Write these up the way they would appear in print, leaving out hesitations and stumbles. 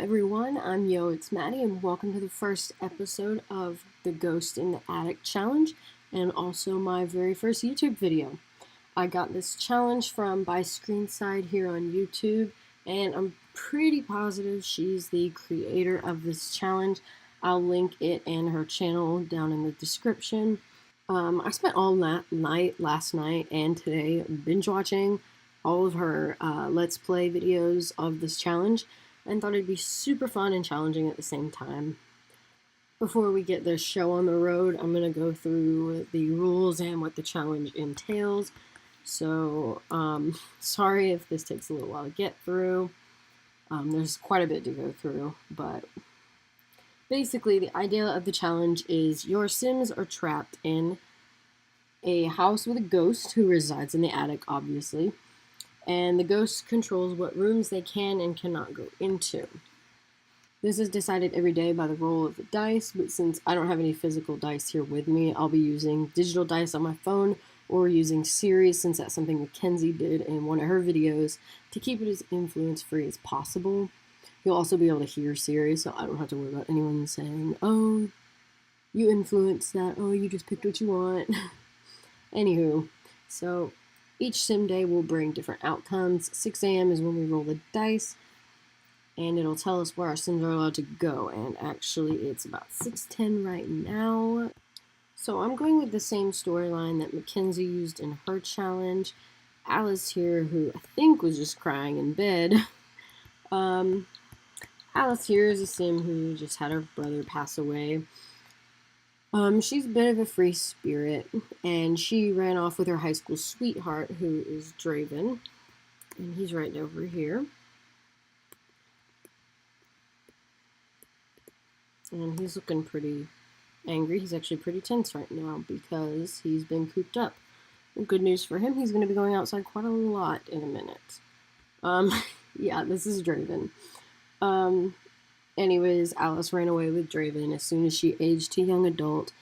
everyone, I'm It's Maddie, and welcome to the first episode of the Ghost in the Attic challenge, and also my very first YouTube video. I got this challenge from By Screenside here on YouTube, and I'm pretty positive she's the creator of this challenge. I'll link it and her channel down in the description. I spent all night last night and today binge watching all of her Let's Play videos of this challenge, and thought it'd be super fun and challenging at the same time. Before we get this show on the road, I'm going to go through the rules and what the challenge entails. So, sorry if this takes a little while to get through. There's quite a bit to go through, but basically the idea of the challenge is your Sims are trapped in a house with a ghost who resides in the attic, obviously. And the ghost controls what rooms they can and cannot go into. This is decided every day by the roll of the dice, but since I don't have any physical dice here with me, I'll be using digital dice on my phone or using Siri, since that's something Mackenzie did in one of her videos, to keep it as influence-free as possible. You'll also be able to hear Siri, so I don't have to worry about anyone saying, "Oh, you influenced that, oh, you just picked what you want." Anywho, so each sim day will bring different outcomes. 6 a.m. is when we roll the dice, and it'll tell us where our sims are allowed to go, and actually it's about 6:10 right now. So I'm going with the same storyline that Mackenzie used in her challenge. Alice here, who I think was just crying in bed. Alice here is a sim who just had her brother pass away. She's a bit of a free spirit, and she ran off with her high school sweetheart, who is Draven, and he's right over here. And he's looking pretty angry. He's actually pretty tense right now because he's been cooped up. And good news for him, he's going to be going outside quite a lot in a minute. Yeah, this is Draven. Anyways, Alice ran away with Draven as soon as she aged to young adult,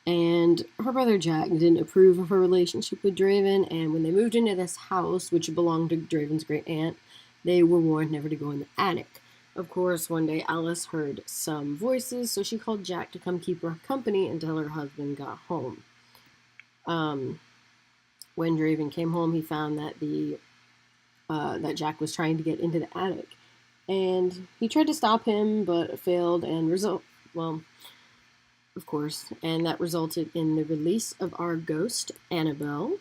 and her brother Jack didn't approve of her relationship with Draven, and when they moved into this house, which belonged to Draven's great aunt, they were warned never to go in the attic. Of course, one day Alice heard some voices, so she called Jack to come keep her company until her husband got home. When Draven came home, he found that that Jack was trying to get into the attic. And he tried to stop him, but failed, and of course, and that resulted in the release of our ghost, Annabelle.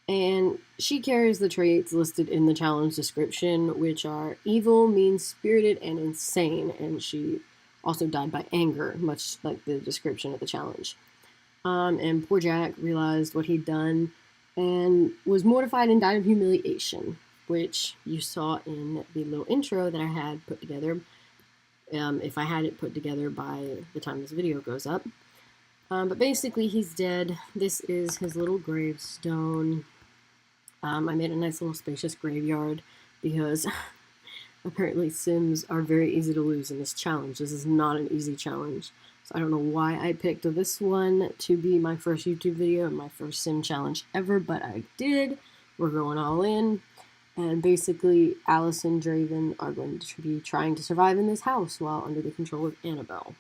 And she carries the traits listed in the challenge description, which are evil, mean-spirited, and insane, and she also died by anger, much like the description of the challenge. And poor Jack realized what he'd done and was mortified and died of humiliation, which you saw in the little intro that I had put together, if I had it put together by the time this video goes up. But basically, he's dead. This is his little gravestone. I made a nice little spacious graveyard because apparently Sims are very easy to lose in this challenge. This is not an easy challenge. So I don't know why I picked this one to be my first YouTube video and my first Sim challenge ever, but I did. We're going all in. And basically, Alice and Draven are going to be trying to survive in this house while under the control of Annabelle.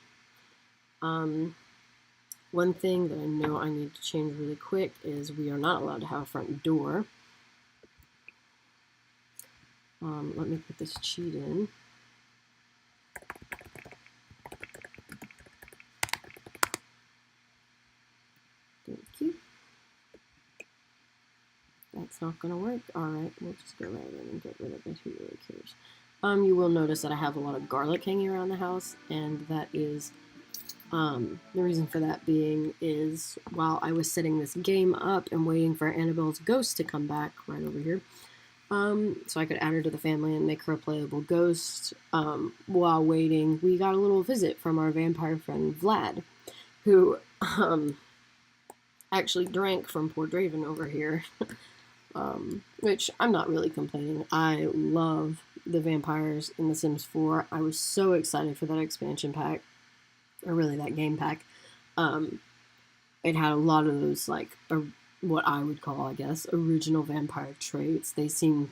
One thing that I know I need to change really quick is we are not allowed to have a front door. Let me put this cheat in. Thank you. That's not going to work. Alright, we'll just go right in and get rid of it. Who really cares? You will notice that I have a lot of garlic hanging around the house, and that is, the reason for that being is while I was setting this game up and waiting for Annabelle's ghost to come back right over here, so I could add her to the family and make her a playable ghost, while waiting, we got a little visit from our vampire friend Vlad, who, actually drank from poor Draven over here. Which I'm not really complaining. I love the vampires in The Sims 4. I was so excited for that expansion pack, or really that game pack. It had a lot of those, like, what I would call, I guess, original vampire traits. They seem,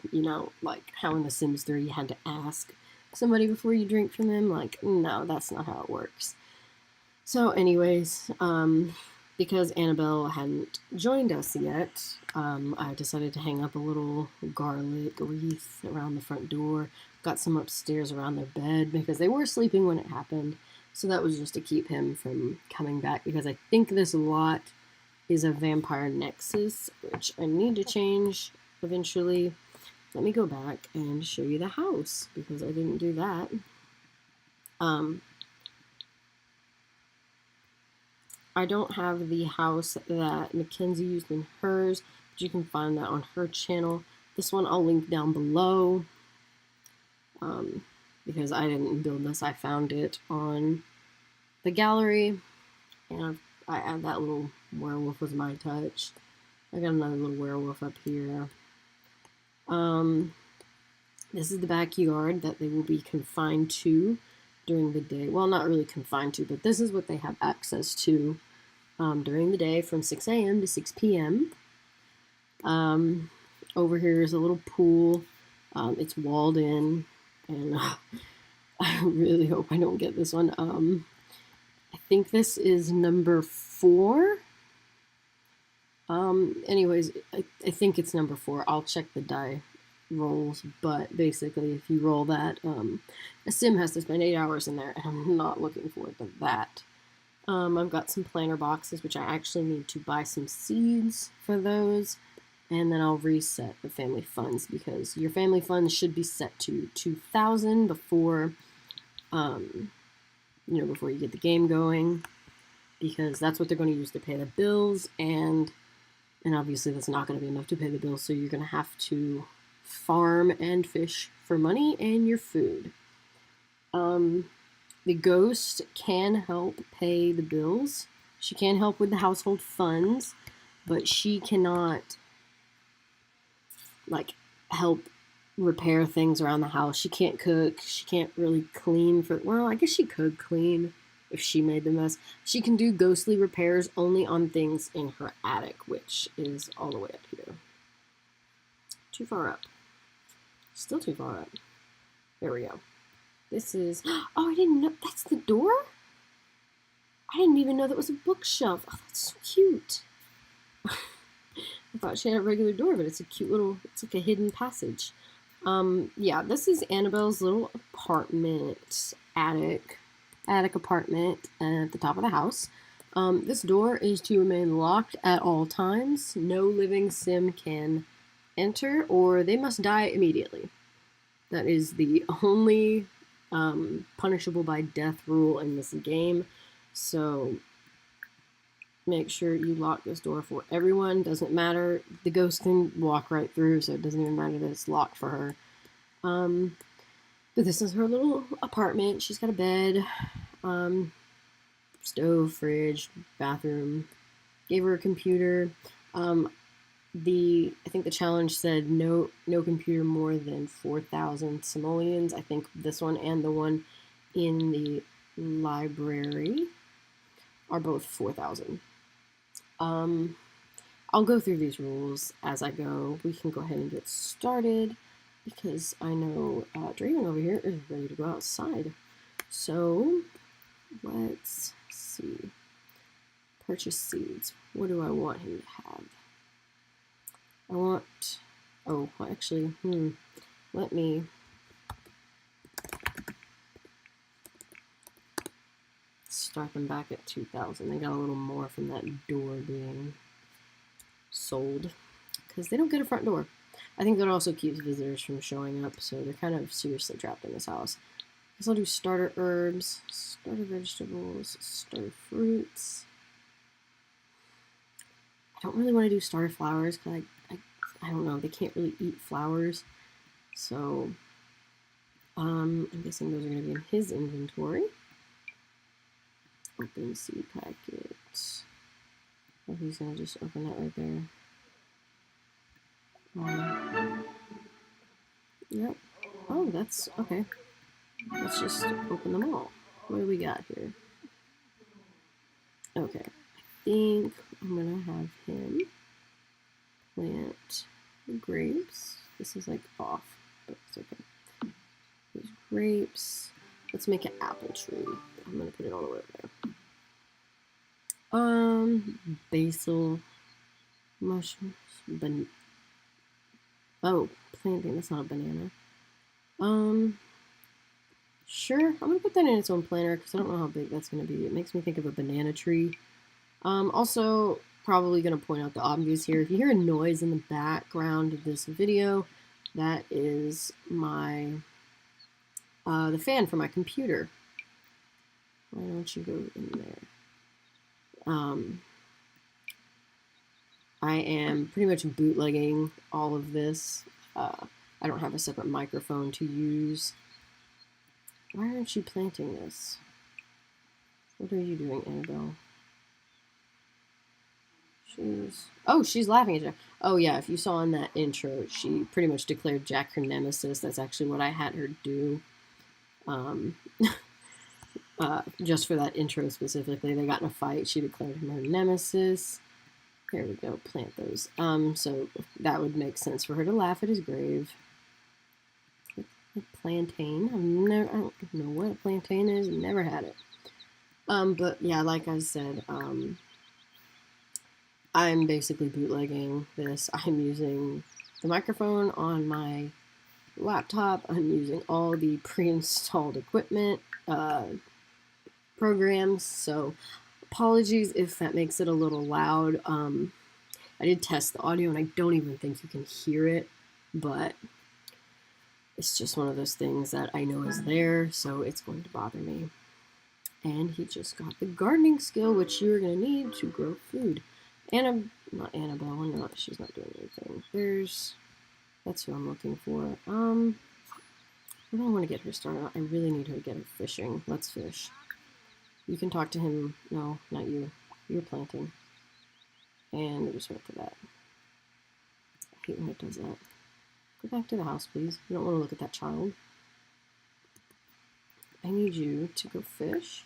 like how in The Sims 3 you had to ask somebody before you drink from them? Like, no, that's not how it works. So anyways, because Annabelle hadn't joined us yet, I decided to hang up a little garlic wreath around the front door. Got some upstairs around their bed because they were sleeping when it happened. So that was just to keep him from coming back, because I think this lot is a vampire nexus, which I need to change eventually. Let me go back and show you the house, because I didn't do that. I don't have the house that Mackenzie used in hers, but you can find that on her channel. This one I'll link down below, because I didn't build this. I found it on the gallery, and I add that little werewolf with my touch. I got another little werewolf up here. This is the backyard that they will be confined to during the day. Well, not really confined to, but this is what they have access to during the day from 6 a.m. to 6 p.m. Over here is a little pool. It's walled in, and I really hope I don't get this one. I think this is number 4. Anyways, I think it's number 4. I'll check the die rolls, but basically if you roll that, a sim has to spend 8 hours in there, and I'm not looking forward to that. I've got some planter boxes, which I actually need to buy some seeds for those, and then I'll reset the family funds, because your family funds should be set to 2,000 before, before you get the game going, because that's what they're going to use to pay the bills, and obviously that's not going to be enough to pay the bills, so you're going to have to farm and fish for money and your food. The ghost can help pay the bills. She can help with the household funds, but she cannot, like, help repair things around the house. She can't cook. She can't really clean well, I guess she could clean if she made the mess. She can do ghostly repairs only on things in her attic, which is all the way up here. Too far up. Still too far up. There we go. This is... Oh, I didn't know... That's the door? I didn't even know that was a bookshelf. Oh, that's so cute. I thought she had a regular door, but it's a cute little... It's like a hidden passage. Yeah, this is Annabelle's little apartment, attic apartment at the top of the house. This door is to remain locked at all times. No living sim can enter, or they must die immediately. That is the only punishable by death rule in this game. So make sure you lock this door for everyone. Doesn't matter. The ghost can walk right through, so it doesn't even matter that it's locked for her. But this is her little apartment. She's got a bed, stove, fridge, bathroom. Gave her a computer. I think the challenge said no computer more than 4,000 simoleons. I think this one and the one in the library are both 4,000. I'll go through these rules as I go. We can go ahead and get started, because I know Draven over here is ready to go outside. So let's see. Purchase seeds. What do I want him to have? I want... Oh, well, actually, let me... start them back at 2,000. They got a little more from that door being sold, because they don't get a front door. I think that also keeps visitors from showing up, so they're kind of seriously trapped in this house. I guess I'll do starter herbs, starter vegetables, starter fruits. I don't really want to do starter flowers, because I don't know, they can't really eat flowers. So, I'm guessing those are going to be in his inventory. Open seed packet. Oh, he's going to just open that right there. Yep. Oh, that's okay. Let's just open them all. What do we got here? Okay. I think I'm going to have him plant the grapes. This is like off, but it's okay. These grapes. Let's make an apple tree. I'm gonna put it all the way over there. Basil, mushrooms, oh, planting. That's not a banana. Sure. I'm gonna put that in its own planter because I don't know how big that's gonna be. It makes me think of a banana tree. Also, probably gonna point out the obvious here. If you hear a noise in the background of this video, that is my the fan for my computer. Why don't you go in there? I am pretty much bootlegging all of this. I don't have a separate microphone to use. Why aren't you planting this? What are you doing, Annabelle? She's laughing at Jack. Oh yeah, if you saw in that intro, she pretty much declared Jack her nemesis. That's actually what I had her do. Just for that intro specifically, they got in a fight. She declared him her nemesis. There we go, plant those. So that would make sense for her to laugh at his grave. Plantain. I don't know what a plantain is. I've never had it. But yeah, like I said, I'm basically bootlegging this. I'm using the microphone on my laptop. I'm using all the pre-installed equipment, programs. So apologies if that makes it a little loud. I did test the audio and I don't even think you can hear it, but it's just one of those things that I know is there, so it's going to bother me. And he just got the gardening skill, which you're going to need to grow food. Not Annabelle, no, she's not doing anything. That's who I'm looking for. I don't want to get her started. I really need her to get her fishing. Let's fish. You can talk to him. No, not you. You're planting. And just wait for that. I hate when it does that. Go back to the house, please. You don't want to look at that child. I need you to go fish.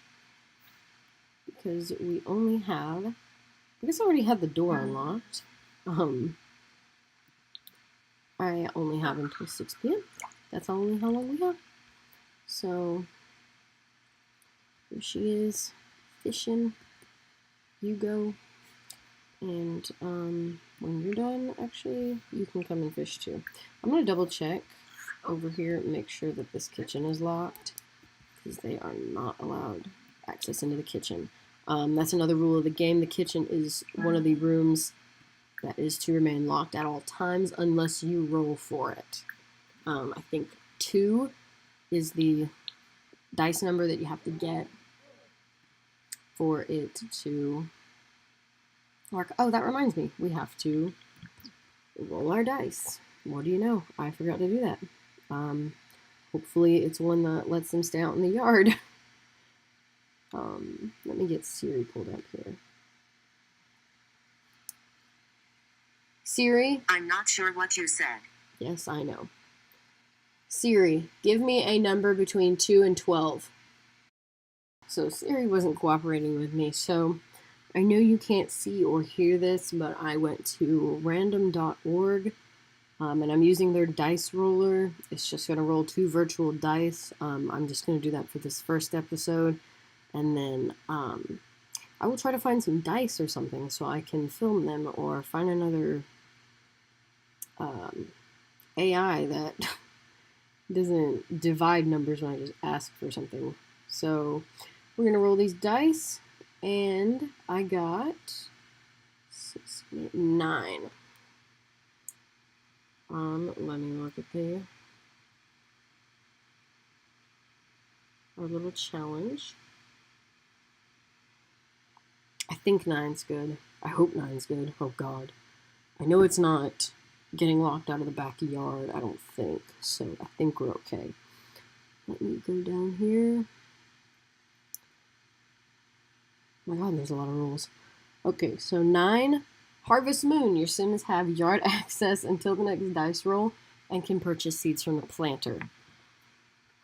Because we only have... I guess I already had the door unlocked. I only have until 6 p.m. That's only how long we have. So, here she is, fishing. You go. And when you're done, actually, you can come and fish too. I'm going to double check over here and make sure that this kitchen is locked, because they are not allowed access into the kitchen. That's another rule of the game. The kitchen is one of the rooms that is to remain locked at all times unless you roll for it. I think 2 is the dice number that you have to get for it to work. Oh, that reminds me. We have to roll our dice. What do you know? I forgot to do that. Hopefully it's one that lets them stay out in the yard. Let me get Siri pulled up here. Siri? I'm not sure what you said. Yes, I know. Siri, give me a number between 2 and 12. So Siri wasn't cooperating with me, so I know you can't see or hear this, but I went to random.org, and I'm using their dice roller. It's just going to roll 2 virtual dice. I'm just going to do that for this first episode, and then I will try to find some dice or something so I can film them, or find another AI that doesn't divide numbers when I just ask for something. So we're going to roll these dice, and I got 6, 8, 9. Let me look at our little challenge. I think 9's good. I hope 9's good. Oh God. I know it's not getting locked out of the backyard, I don't think. So I think we're okay. Let me go down here. Oh my God, there's a lot of rules. Okay, so 9, Harvest Moon. Your Sims have yard access until the next dice roll and can purchase seeds from the planter.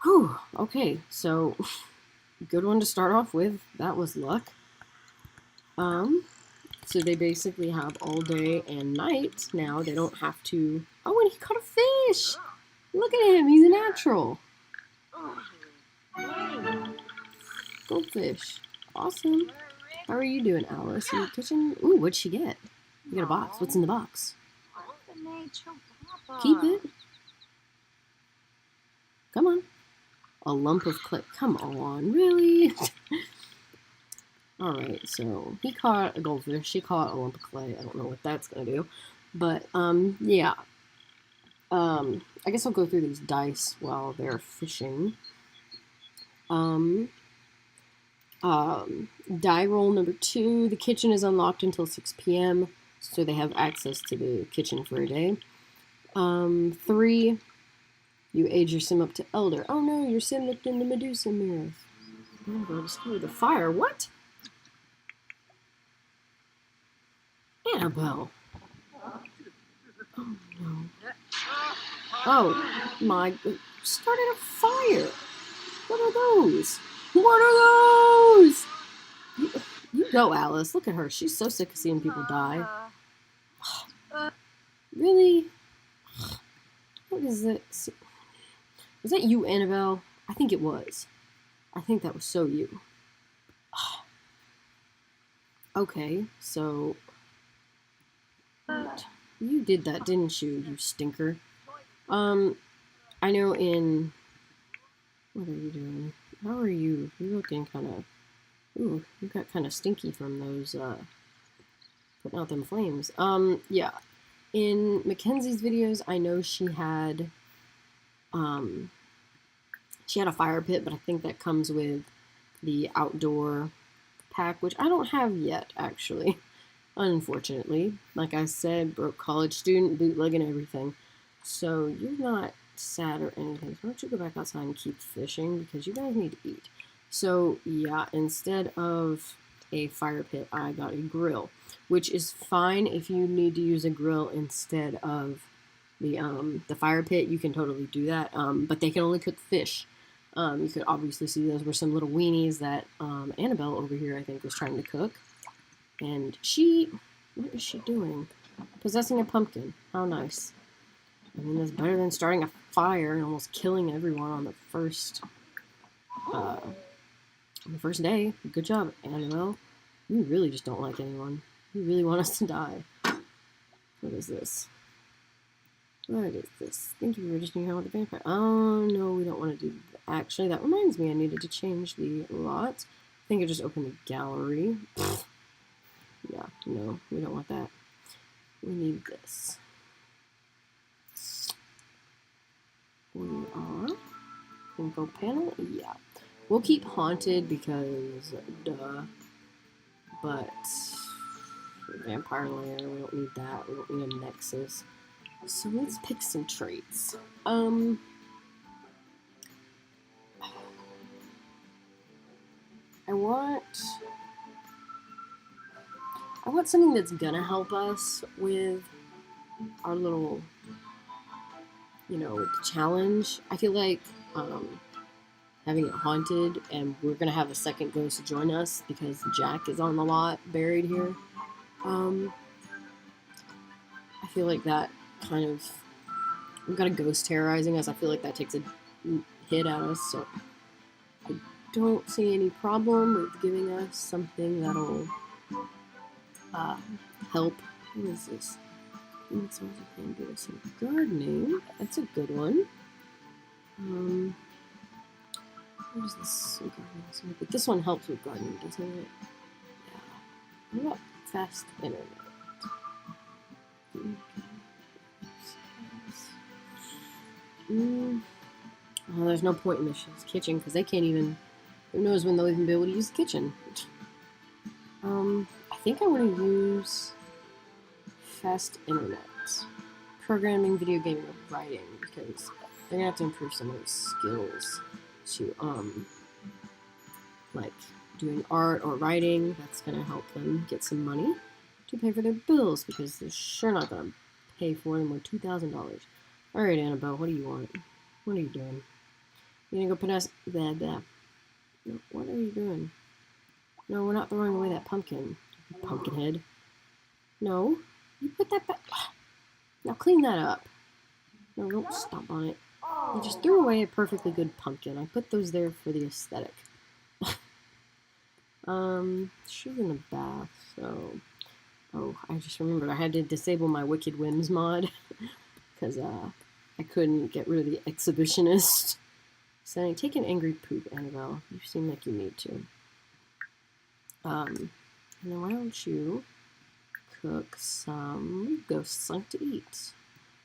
Whew, okay, so good one to start off with. That was luck. So they basically have all day and night now. They don't have to... Oh, and he caught a fish! Look at him, he's a natural. goldfish. Awesome. How are you doing, Alice? In the kitchen? Ooh, what'd she get? You got a box. What's in the box? Keep it. Come on. A lump of clay. Come on, really? Alright, so he caught a goldfish. She caught a lump of clay. I don't know what that's gonna do. But, yeah. I guess I'll go through these dice while they're fishing. Die roll number 2. The kitchen is unlocked until 6 p.m. So they have access to the kitchen for a day. 3. You age your sim up to elder. Oh no, your sim looked in the Medusa mirror. Annabelle discovered the fire. What? Annabelle. Oh no. Oh my. Started a fire. What are those? What are those? You go, Alice. Look at her. She's so sick of seeing people die. Really? What is this? Was that you, Annabelle? I think it was. I think that was so you. Okay, so... You did that, didn't you, you stinker? I know in... What are you doing? How are you? You're looking kind of... Ooh, you got kind of stinky from those, putting out them flames. Yeah. In Mackenzie's videos, I know she had a fire pit, but I think that comes with the outdoor pack, which I don't have yet, actually. Unfortunately. Like I said, broke college student, bootleg and everything. So you're not sad or anything. So why don't you go back outside and keep fishing, because you guys need to eat. So yeah, instead of a fire pit, I got a grill, which is fine if you need to use a grill instead of the fire pit. You can totally do that, but they can only cook fish. You could obviously see those were some little weenies that Annabelle over here, I think, was trying to cook. And what is she doing? Possessing a pumpkin. How nice. I mean, that's better than starting a fire and almost killing everyone on the first day. Good job, Annabelle. You really just don't like anyone. You really want us to die. What is this? What is this? Thank you for registering here with the vampire. Oh, no, we don't want to do that. Actually, that reminds me, I needed to change the lot. I think I just opened the gallery. Yeah, no, we don't want that. We need this. We are info panel. Yeah, we'll keep haunted because duh. But vampire lair, we don't need that. We don't need a nexus. So let's pick some traits. I want something that's gonna help us with our little, challenge. I feel like having it haunted, and we're gonna have a second ghost join us because Jack is on the lot buried here. I feel like that kind of, we've got a ghost terrorizing us. I feel like that takes a hit at us, so I don't see any problem with giving us something that'll help. What is this? Let's also give us some gardening. That's a good one. What is this? But this one helps with gardening, doesn't it? Yeah. What about fast internet? Well, there's no point in this kitchen because they can't even. Who knows when they'll even be able to use the kitchen? I think I want to use fast internet, programming, video gaming, or writing, because they're gonna have to improve some of those skills to like doing art or writing. That's gonna help them get some money to pay for their bills, because they're sure not gonna pay for them with $2,000. All right, Annabelle, what do you want? What are you doing? You gonna go put us blah blah? No, what are you doing? No, we're not throwing away that pumpkin. Pumpkin head. No, you put that back. Now clean that up. No, don't stomp on it. I just threw away a perfectly good pumpkin. I put those there for the aesthetic. She's in the bath, so... Oh, I just remembered I had to disable my Wicked Whims mod because I couldn't get rid of the exhibitionist. Saying, take an angry poop, Annabelle. You seem like you need to. And then why don't you cook some ghosts like to eat?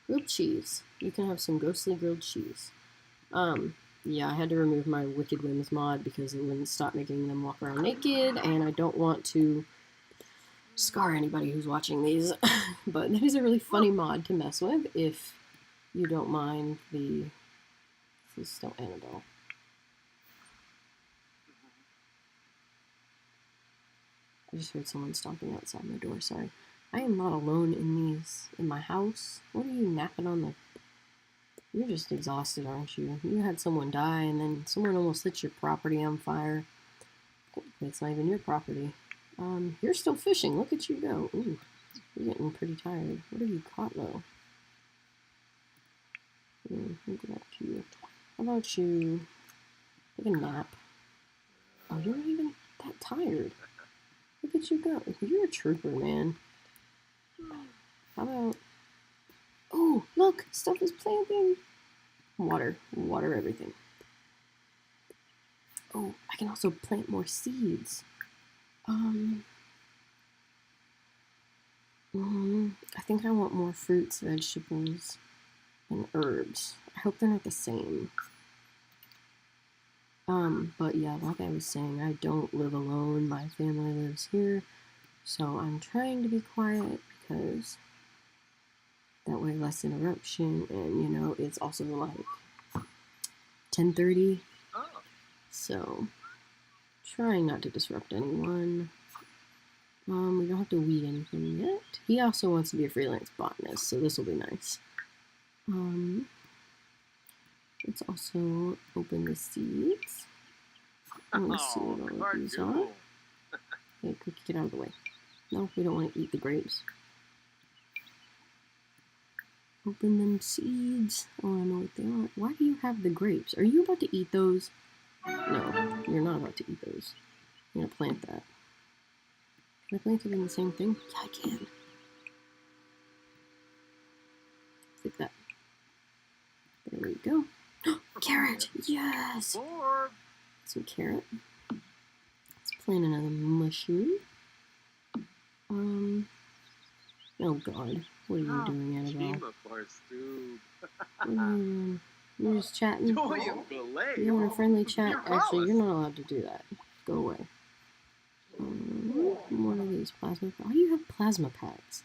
Grilled cheese. You can have some ghostly grilled cheese. Yeah, I had to remove my Wicked Whims mod because it wouldn't stop making them walk around naked, and I don't want to scar anybody who's watching these. But that is a really funny mod to mess with if you don't mind the... This is still Annabelle. I just heard someone stomping outside my door, sorry. I am not alone in my house. What are you napping on the... You're just exhausted, aren't you? You had someone die and then someone almost lit your property on fire. It's not even your property. You're still fishing. Look at you go. Ooh, you're getting pretty tired. What have you caught, though? Look at you. How about you take a nap? Oh, you're not even that tired. Look at you go. You're a trooper, man. How about... Oh, look! Stuff is planting! Water. Water everything. Oh, I can also plant more seeds. I think I want more fruits, vegetables, and herbs. I hope they're not the same. But yeah, like I was saying, I don't live alone. My family lives here. So I'm trying to be quiet because that way less interruption, and you know, it's also like 10:30. So trying not to disrupt anyone. We don't have to weed anything yet. He also wants to be a freelance botanist, so this will be nice. Let's also open the seeds. I want to see what all of these are. Hey, Cookie, get out of the way. No, we don't want to eat the grapes. Open them seeds. Oh, I know what they are. Why do you have the grapes? Are you about to eat those? No, you're not about to eat those. I'm going to plant that. Can I plant it in the same thing? Yeah, I can. Like that. There we go. Carrot! Yes! Some carrot. Let's plant another mushroom. Oh god. What are you doing, Annabelle? What are you doing? You're just chatting? You want a friendly chat? Actually, you're not allowed to do that. Go away. What are these plasma packs? Why do you have plasma packs?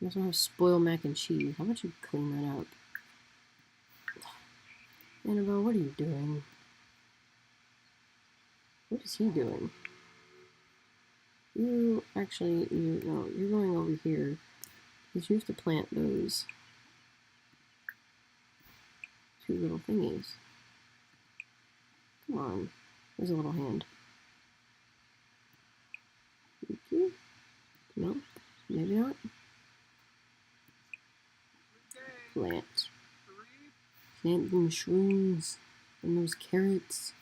You also have spoiled mac and cheese. How about you clean that up? Annabelle, what are you doing? What is he doing? You're going over here. Because you have to plant those two little thingies. Come on. There's a little hand. Thank you. No, maybe not. Plant. Plant the mushrooms and those carrots.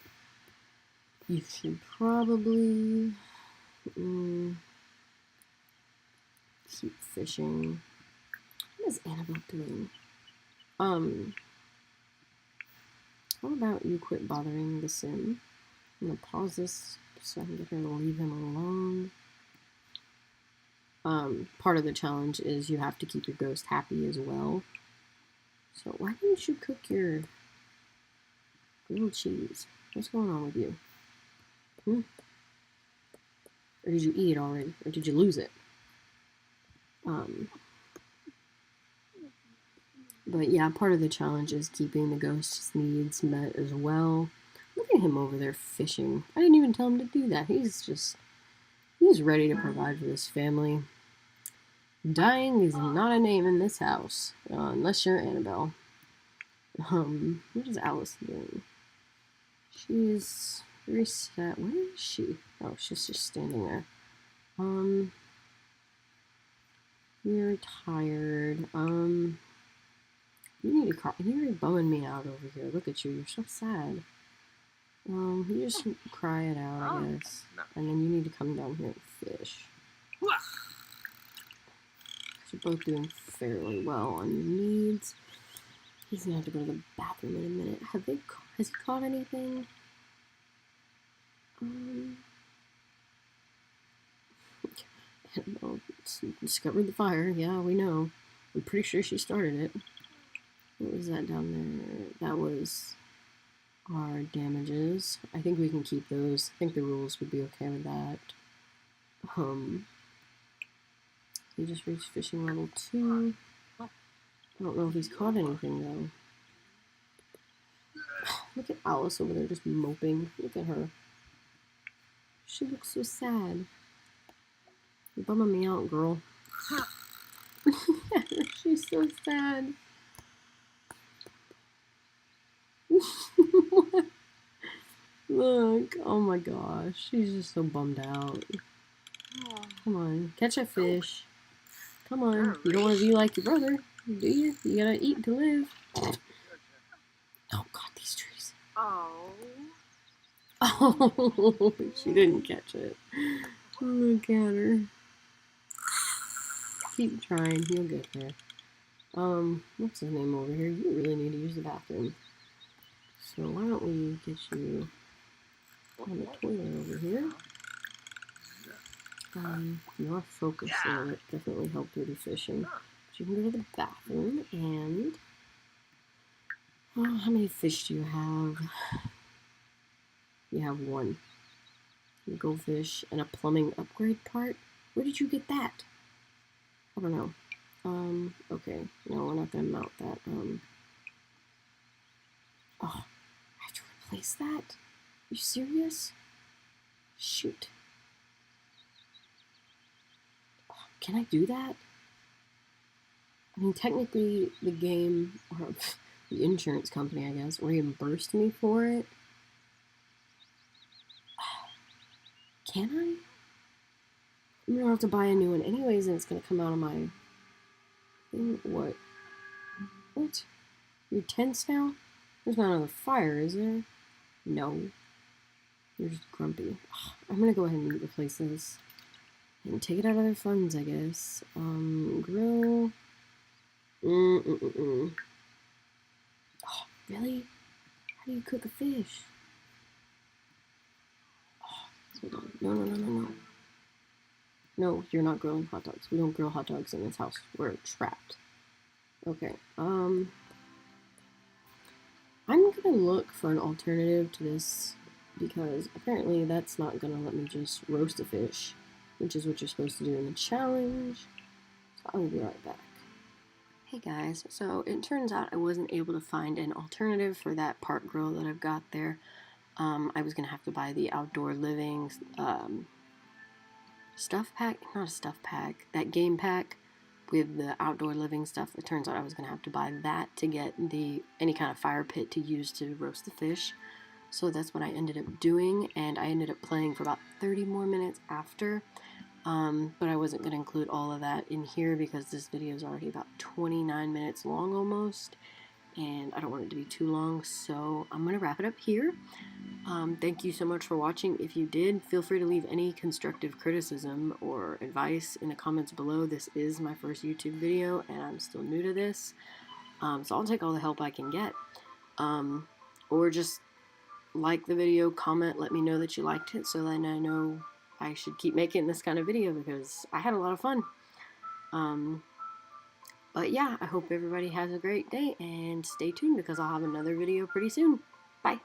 You should probably keep fishing. What is Annabelle doing? How about you quit bothering the sim? I'm gonna pause this so I can get her to leave him alone. Part of the challenge is you have to keep your ghost happy as well. So why didn't you cook your grilled cheese? What's going on with you? Or did you eat it already? Or did you lose it? But yeah, part of the challenge is keeping the ghost's needs met as well. Look at him over there fishing. I didn't even tell him to do that. He's ready to provide for this family. Dying is not a name in this house, unless you're Annabelle. What is Alice doing? She's very sad. Where is she? Oh, she's just standing there. You're tired. You need to cry. You're bumming me out over here. Look at you. You're so sad. You just cry it out, I guess. And then you need to come down here and fish. You're both doing fairly well on your needs. He's gonna have to go to the bathroom in a minute. Has he caught anything? I don't know. Discovered the fire. Yeah, we know. I'm pretty sure she started it. What was that down there? That was our damages. I think we can keep those. I think the rules would be okay with that. He just reached fishing level 2. I don't know if he's caught anything though. Look at Alice over there just moping. Look at her. She looks so sad. You're bumming me out, girl. She's so sad. Look, oh my gosh, she's just so bummed out. Come on, catch a fish. Come on, you don't want to be like your brother, do you? You gotta eat to live. Oh God, these trees. Oh, she didn't catch it. Look at her. Keep trying, you'll get there. What's his name over here? You really need to use the bathroom. So why don't we get you on the toilet over here? Your focus on it definitely helped with the fishing. But you can go to the bathroom and... Oh, how many fish do you have? You have 1. A goldfish and a plumbing upgrade part? Where did you get that? I don't know. Okay. No, we're not gonna mount that. Oh, I have to replace that? Are you serious? Shoot. Can I do that? I mean, technically, the game, or the insurance company, I guess, reimbursed me for it. Can I? I'm gonna have to buy a new one anyways, and it's gonna come out of my thing. What? What? You're tense now? There's not another fire, is there? No. You're just grumpy. I'm gonna go ahead and replace this. And take it out of their funds, I guess. Grill. Oh, really? How do you cook a fish? Oh, hold on. No. No, you're not grilling hot dogs. We don't grill hot dogs in this house. We're trapped. Okay, I'm gonna look for an alternative to this because apparently that's not gonna let me just roast a fish, which is what you're supposed to do in the challenge. So I will be right back. Hey guys, so it turns out I wasn't able to find an alternative for that park grill that I've got there. I was gonna have to buy the outdoor living stuff pack, not a stuff pack, that game pack with the outdoor living stuff. It turns out I was gonna have to buy that to get any kind of fire pit to use to roast the fish. So that's what I ended up doing, and I ended up playing for about 30 more minutes after. But I wasn't going to include all of that in here because this video is already about 29 minutes long almost, and I don't want it to be too long, so I'm going to wrap it up here. Thank you so much for watching. If you did, feel free to leave any constructive criticism or advice in the comments below. This is my first YouTube video, and I'm still new to this, so I'll take all the help I can get. Or just like the video, comment, let me know that you liked it, so then I know I should keep making this kind of video because I had a lot of fun. But yeah, I hope everybody has a great day and stay tuned because I'll have another video pretty soon. Bye.